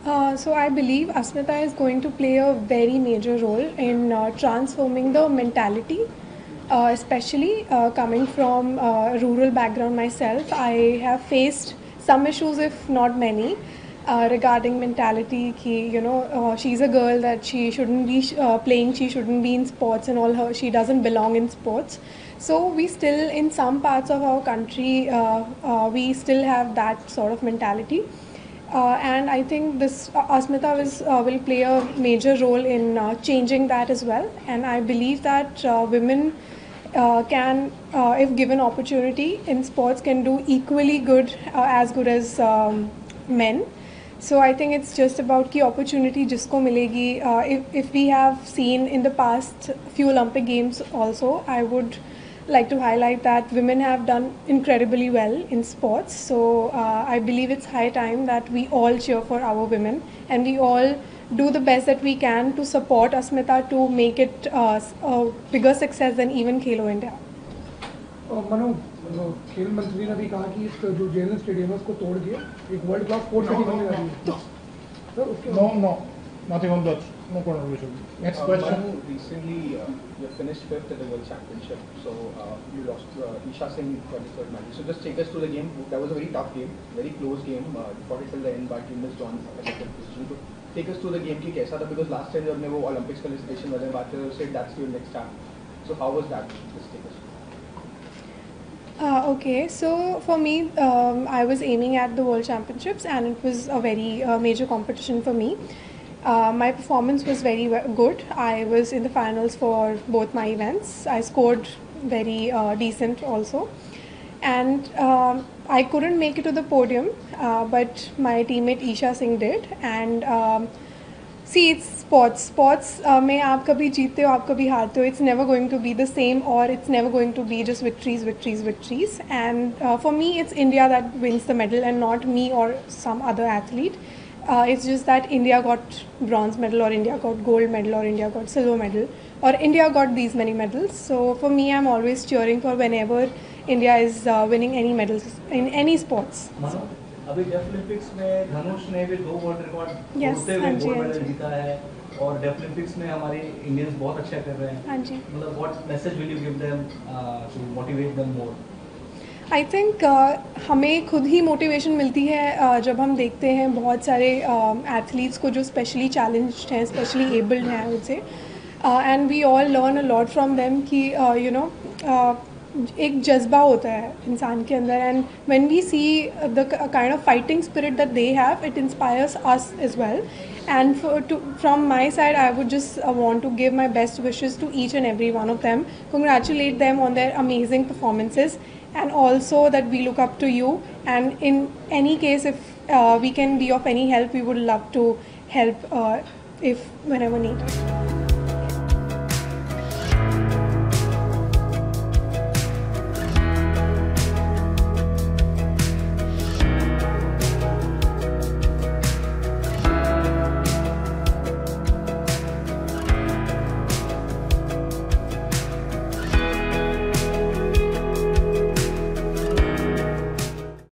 So I believe Asmita is going to play a very major role in transforming the mentality, especially coming from a rural background myself. I have faced some issues, if not many, regarding mentality. She's a girl that she shouldn't be playing, she shouldn't be in sports and all. She doesn't belong in sports. So we still, in some parts of our country, we still have that sort of mentality. And I think this Asmita will play a major role in changing that as well. And I believe that women can, if given opportunity in sports, can do equally good, as good as men. So I think it's just about ki opportunity jisko milegi. If we have seen in the past few Olympic Games also, I would like to highlight that women have done incredibly well in sports. So I believe it's high time that we all cheer for our women and we all do the best that we can to support Asmita to make it a bigger success than even Khelo India. मनो खेल मंत्री ने भी कहा कि इस जो JLN stadium है उसको तोड़ के एक वर्ल्ड क्लास स्पोर्ट्स सिटी बनने वाली है. No, nothing on that. No contribution. Next question. Recently, you finished 5th at the World Championship, so you lost Isha Singh 23rd medal. So just take us through the game. That was a very tough game, very close game. You fought it till the end, but you missed on position. So take us through the game. कि कैसा था? Because last time जब ने वो Olympics का qualification वाले बात कर said that's your next start. So how was that? Just take us. Okay, so for me, I was aiming at the World Championships and it was a very major competition for me. My performance was very good. I was in the finals for both my events. I scored very decent also. And I couldn't make it to the podium, but my teammate Isha Singh did. And see, it's sports. Sports में आप कभी जीतते हो, आप कभी हारते हो. It's never going to be the same, or it's never going to be just victories. And for me, it's India that wins the medal and not me or some other athlete. It's just that India got bronze medal, or India got gold medal, or India got silver medal, or India got these many medals. So for me, I'm always cheering for whenever India is winning any medals in any sports. अभी def Olympics में धनुष ने भी 2 world record तोड़ते हुए gold medal जीता है और def Olympics में हमारे इंडियंस बहुत अच्छा कर रहे हैं. मतलब what message will you give them to motivate them more? I think हमें खुद ही मोटिवेशन मिलती है जब हम देखते हैं बहुत सारे एथलीट्स को जो स्पेशली चैलेंज्ड हैं, स्पेशली एबल्ड हैं उनसे, and we all learn a lot from them कि एक जज्बा होता है इंसान के अंदर. And when we see the kind of fighting spirit that they have, it inspires us as well. And from my side, I would just want to give my best wishes to each and every one of them, congratulate them on their amazing performances, and also that we look up to you. And in any case, if we can be of any help, we would love to help if whenever needed.